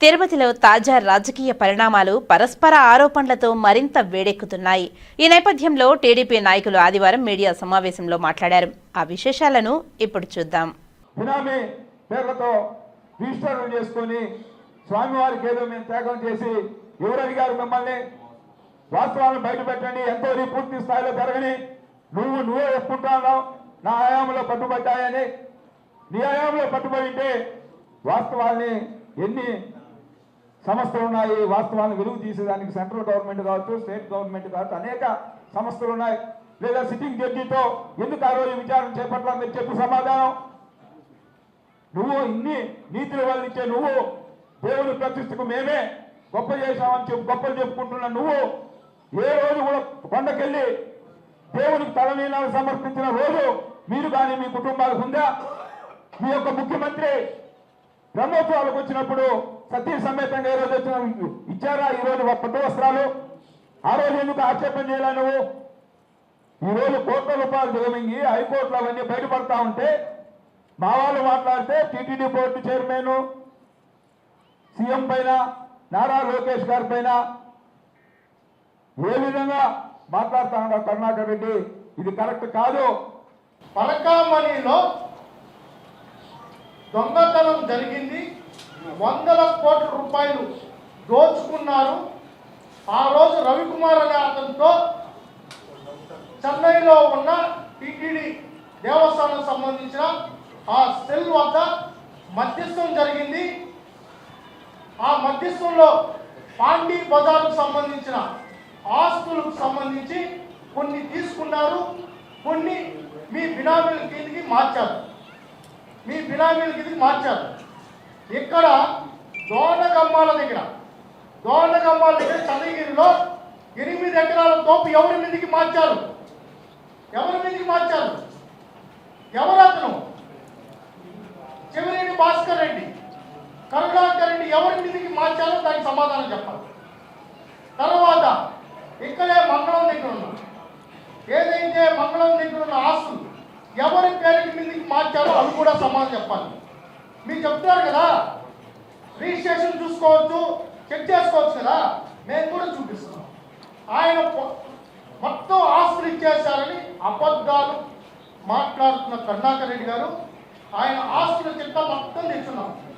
తిరుపతిలో తాజా రాజకీయ పరిణామాలు పరస్పర ఆరోపణలతో మరింత వేడెక్కుతున్నాయి. ఈ నేపథ్యంలో టీడీపీ నాయకులు ఆదివారం మీడియా సమావేశంలో మాట్లాడారు. ఆ విశేషాలను ఇప్పుడు చూద్దాం. బినామీ పేర్లతో రిజిస్టర్లు చేసుకొని స్వామివారికి ఏదో మేము త్యాగం చేసి ఎవరు అడిగారు మిమ్మల్ని? వాస్తవాలను బయట పెట్టండి, ఎంక్వైరీ పూర్తి స్థాయిలో జరగని. నువ్వే ఒప్పుకుంటున్నావు నా హయాంలో పట్టుబడ్డాయని. నీ హయాంలో పట్టుబడి ఉంటే వాస్తవాల్ని ఎన్ని సంస్థలు ఉన్నాయి, వాస్తవాలను వెలుగు తీసేదానికి సెంట్రల్ గవర్నమెంట్ కావచ్చు, స్టేట్ గవర్నమెంట్ కావచ్చు, అనేక సంస్థలు ఉన్నాయి. లేదా సిట్టింగ్ జడ్జితో ఎందుకు ఆ రోజు విచారణ చేపట్టాల మీరు చెప్పు సమాధానం. నువ్వు ఇన్ని నీతుల వల్ల ఇచ్చే నువ్వు దేవుని ప్రతిష్టకు మేమే గొప్ప చేశామని గొప్పలు చెప్పుకుంటున్నా నువ్వు ఏ రోజు కూడా కొండకెళ్ళి దేవునికి తలనీలాలు సమర్పించిన రోజు మీరు కానీ మీ కుటుంబాలకు ఉందా? మీ యొక్క ముఖ్యమంత్రి బ్రహ్మోత్సవాలకు వచ్చినప్పుడు సతీ సమేతంగా ఈ రోజు వచ్చిన ఇచ్చారా? ఈ రోజు పట్టు వస్త్రాలు ఆ రోజు ఎందుకు ఆక్షేపణ చేయాలా? నువ్వు ఈ రోజు కోట్ల రూపాయలు దిగమింగి హైకోర్టులో అవన్నీ బయటపడతా ఉంటే మా వాళ్ళు మాట్లాడితే టీటీడీ బోర్డు చైర్మన్ సీఎం పైన నారా లోకేష్ గారి పైన ఏ విధంగా మాట్లాడుతా ఉన్నారు కరుణాకర్ రెడ్డి, ఇది కరెక్ట్ కాదు. పరకామణిలో దొంగతనం జరిగింది, వందల కోట్ల రూపాయలు దోచుకున్నారు. ఆ రోజు రవికుమార్ అనే అతనితో చెన్నైలో ఉన్న టీటీడీ దేవస్థానం సంబంధించిన ఆ సెల్ వద్ద మధ్యస్థం జరిగింది. ఆ మధ్యస్థంలో పాండీ బజార్కు సంబంధించిన ఆస్తులకు సంబంధించి కొన్ని తీసుకున్నారు, కొన్ని మీ బినామీల కిందికి మార్చారు. ఇక్కడ దోండగమ్మాల దగ్గర చంద్రగిరిలో 8 ఎకరాల తోపు ఎవరి మీదకి మార్చారు? ఎవరు అతను? చెవిరెడ్డి భాస్కర్ రెడ్డి, కరుణాకర్ రెడ్డి ఎవరి మీదకి మార్చారో దానికి సమాధానం చెప్పాలి. తర్వాత ఇక్కడే మంగళం దగ్గర ఉన్న ఏదైతే మంగళం దగ్గర ఉన్న ఆస్తులు ఎవరి పేరుకి మీదకి మార్చారో అవి కూడా సమాధానం చెప్పాలి. మీరు చెప్తారు కదా రిజిస్ట్రేషన్ చూసుకోవచ్చు, చెక్ చేసుకోవచ్చు కదా, మేము కూడా చూపిస్తున్నాం. ఆయన మొత్తం ఆస్తులు ఇచ్చేశారని అబద్ధాలు మాట్లాడుతున్న కరుణాకర్ రెడ్డి గారు ఆయన ఆస్తుల చిట్టా మొత్తం తెచ్చున్నాం.